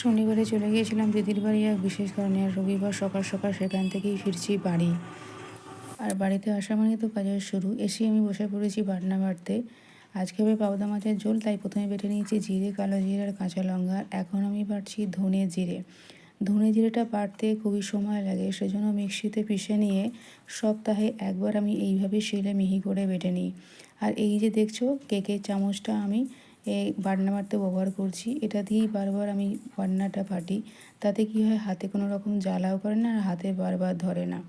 শনিবারে চলে গিয়েছিলাম দিদির বাড়ি এক বিশেষ কারণে, আর রবিবার সকাল সকাল সেখান থেকেই ফিরছি বাড়ি। আর বাড়িতে আসা মানে তো কাজের শুরু। এসে আমি বসে পড়েছি বাটনা বাটতে। আজকে হবে পাবদা মাছের ঝোল, তাই প্রথমে বেটে নিয়েছি জিরে, কালো জিরে আর কাঁচা লঙ্কা। এখন আমি বাটছি ধনে জিরে। ধনে জিরেটা বাটতে খুবই সময় লাগে, সেজন্য মিক্সিতে পিষে নিয়ে সপ্তাহে একবার আমি এইভাবে শিলে মিহি করে বেটে নিই। আর এই যে দেখছো কেকের চামচটা আমি এই বাটনা বাটতে ব্যবহার করছি, এটা দিয়েই বারবার আমি বাটনাটা বাটি। তাতে কী হয়, হাতে কোনো রকম জ্বালাও করে না আর হাতে বারবার ধরে না।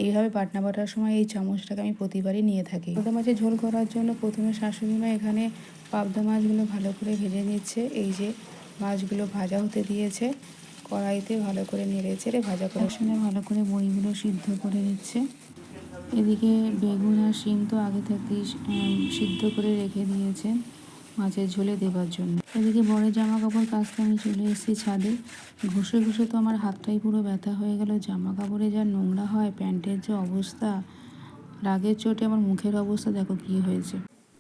এইভাবে বাটনা বাটার সময় এই চামচটাকে আমি প্রতিবারই নিয়ে থাকি। পাবদা মাছের ঝোল করার জন্য প্রথমে শাশুড়ি মা এখানে পাবদা মাছগুলো ভালো করে ভেজে নিচ্ছে। এই যে মাছগুলো ভাজা হতে দিয়েছে, কড়াইতে ভালো করে নেড়ে চেড়ে ভাজা করার সময় ভালো করে বড়িগুলো সিদ্ধ করে নিচ্ছে। এদিকে বেগুন আর শিম তো আগে থেকেই সিদ্ধ করে রেখে দিয়েছে মাছের ঝোলে দেবার জন্য। এদিকে বরের জামা কাপড় কাচতে আমি চলে এসেছি ছাদে। ঘষে ঘষে তো আমার হাতটাই পুরো ব্যথা হয়ে গেল। জামা কাপড়ে যা নোংরা হয়, প্যান্টের যে অবস্থা, রাগের চোটে আমার মুখের অবস্থা দেখো কী হয়েছে।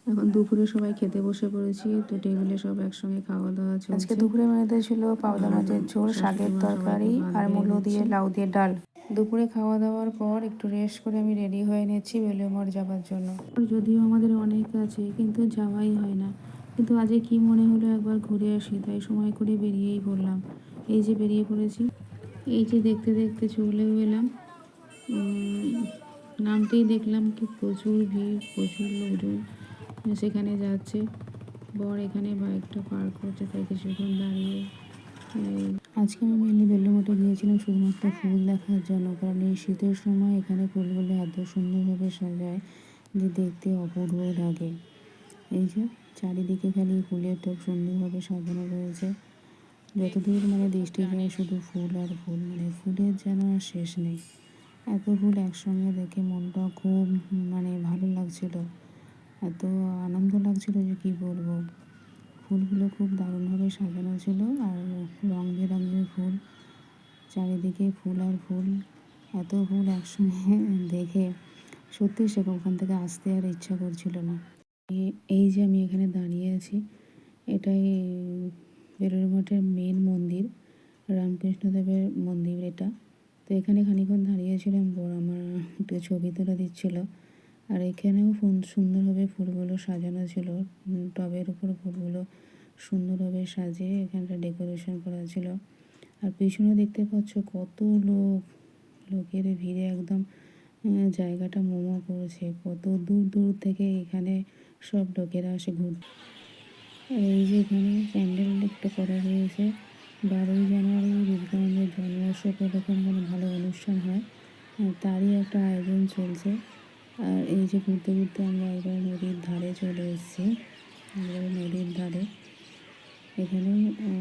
এখন দুপুরে সবাই খেতে বসে পড়েছি, তো টেবিলে সব একসঙ্গে খাওয়া দাওয়া চলছে। আজকে দুপুরে মেনুতে ছিল পাবদা মাছের ঝোল, শাকের তরকারি আর মূলো দিয়ে লাউ দিয়ে ডাল। দুপুরে খাওয়া দাওয়ার পর একটু রেস্ট করে আমি রেডি হয়ে নিচ্ছি বেলুড়মঠ যাবার জন্য। যদিও আমাদের অনেক আছে, কিন্তু যাওয়াই হয় না। কিন্তু আজকে কি মনে হলো একবার ঘুরে আসি, তাই সময় করে বেরিয়েই পড়লাম। এই যে বেরিয়ে পড়েছি, এই যে দেখতে দেখতে চলেও এলাম। নামতেই দেখলাম কি প্রচুর ভিড়, প্রচুর লোকজন সেখানে যাচ্ছে। বর এখানে বাইকটা পার্ক করছে, তাই কিছুক্ষণ দাঁড়িয়ে আজকে আমি মেনলি বেলুড়মঠে গিয়েছিলাম শুধুমাত্র ফুল দেখার জন্য, কারণ এই শীতের সময় এখানে ফুলগুলো এত সুন্দরভাবে সাজায় যে দেখতে অপূর্ব লাগে। এই যে চারিদিকে খালি ফুলের টোপ সুন্দরভাবে সাজানো রয়েছে। যতদূর দৃষ্টি যায় শুধু ফুল আর ফুল, ফুলের যেন আর শেষ নেই। এত ফুল একসঙ্গে দেখে মনটা খুব ভালো লাগছিল, এত আনন্দ লাগছিল যে কি বলবো। ফুলগুলো খুব দারুণভাবে সাজানো ছিল, আর রং বেরঙের ফুল, চারিদিকে ফুল আর ফুল। এত ফুল একসঙ্গে দেখে সত্যি সে ওখান থেকে আসতে আর ইচ্ছা করছিল না। এই যে আমি এখানে দাঁড়িয়ে আছি, এটাই বেলুড়মঠের মেন মন্দির, রামকৃষ্ণদেবের মন্দির এটা। তো এখানে খানিক্ষণ দাঁড়িয়েছিলাম, বর আমার একটু ছবি তুলে দিচ্ছিল। আর এখানেও সুন্দরভাবে ফুলগুলো সাজানো ছিল, টবের উপর ফুলগুলো সুন্দরভাবে সাজিয়ে এখানটা ডেকোরেশন করা ছিল। আর পিছনে দেখতে পাচ্ছ কত লোকের ভিড়ে একদম জায়গাটা মোমো করছে। কত দূর দূর থেকে এখানে সব লোকেরা আসে ঘুরতে। আর এই যে এখানে প্যান্ডেল একটা করা রয়েছে, 12ই জানুয়ারি বিবেকানন্দের জন্মবর্ষ উপলক্ষে ভালো অনুষ্ঠান হয়, তারই একটা আয়োজন চলছে। আর এই যে ঘুরতে ঘুরতে আমরা এবার নদীর ধারে চলে এসেছি। নদীর ধারে এখানে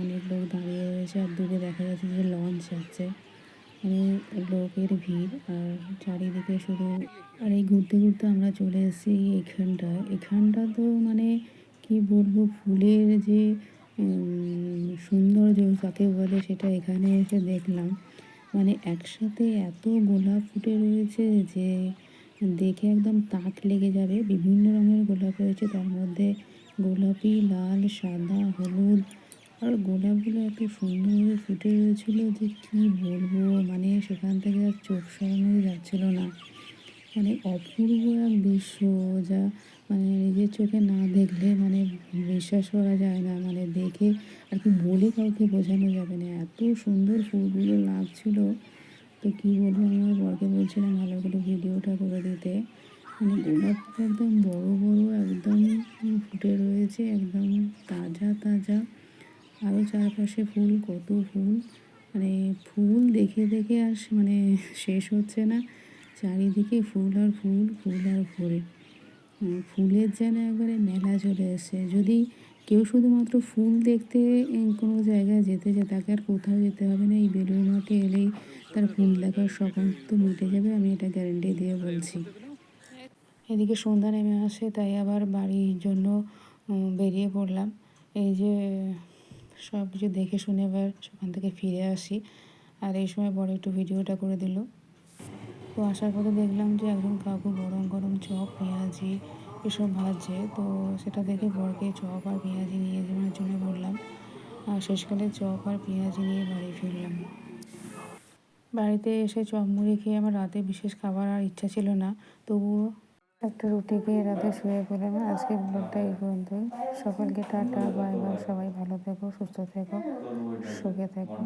অনেক লোক দাঁড়িয়ে রয়েছে, আর দূরে দেখা যাচ্ছে যে লঞ্চ যাচ্ছে। লোকের ভিড় আর চারিদিকে শুধু। আর এই ঘুরতে ঘুরতে আমরা চলে এসেছি এখানটা তো কি বলবো, ফুলের যে সৌন্দর্য যাকে বলে সেটা এখানে এসে দেখলাম। একসাথে এত গোলাপ ফুটে রয়েছে যে দেখে একদম তাক লেগে যাবে। বিভিন্ন রঙের গোলাপ রয়েছে, তার মধ্যে গোলাপি, লাল, সাদা, হলুদ। আর গোলাপগুলো এত সুন্দরভাবে ফুটে রয়েছিল যে কি বলবো, সেখান থেকে আর চোখ সরানোই যাচ্ছিল না। অপূর্ব এক দৃশ্য, যা নিজের চোখে না দেখলে বিশ্বাস করা যায় না। দেখে আর কি বলে কাউকে বোঝানো যাবে না, এত সুন্দর ফুলগুলো লাগছিল। তো কী বলবো, আমি আমার বরকে বলছিলাম ভালো করে ভিডিওটা করে দিতে। গোলাপটা একদম বড় বড় একদম ফুটে রয়েছে, একদম তাজা তাজা। আরও চারপাশে ফুল, কত ফুল, ফুল দেখে দেখে আর শেষ হচ্ছে না। চারিদিকে ফুল আর ফুল, ফুল আর ফুল। ফুলের যেন একবারে মেলা চলে এসছে। যদি কেউ শুধুমাত্র ফুল দেখতে কোনো জায়গায় যেতে চায়, তাকে আর কোথাও যেতে হবে না, এই বেলুড়মঠে এলেই তার ফুল দেখার শখ তো মিটে যাবে, আমি এটা গ্যারেন্টি দিয়ে বলছি। এদিকে সন্ধ্যা নেমে আসে, তাই আবার বাড়ির জন্য বেরিয়ে পড়লাম। এই যে সব কিছু দেখে শুনে এবার সেখান থেকে ফিরে আসি। আর এই সময় বড় একটু ভিডিওটা করে দিল। তো আসার পথে দেখলাম যে একজন কাকু গরম গরম চপ, পেঁয়াজি এসব ভাজছে। তো সেটা দেখে বরকে চপ আর পেঁয়াজি নিয়ে যাওয়ার জন্য বললাম। আর শেষকালে চপ আর পেঁয়াজি নিয়ে বাড়ি ফিরলাম। বাড়িতে এসে চপ মুড়ি খেয়ে আমার রাতে বিশেষ খাবার আর ইচ্ছা ছিল না, তবুও একটা রুটি খেয়ে রাতে শুয়ে পড়লাম। আজকের ব্লগটা এই পর্যন্তই। সকলকে টাটা, বাই বাই। সবাই ভালো থেকো, সুস্থ থেকো, সুখে থেকো।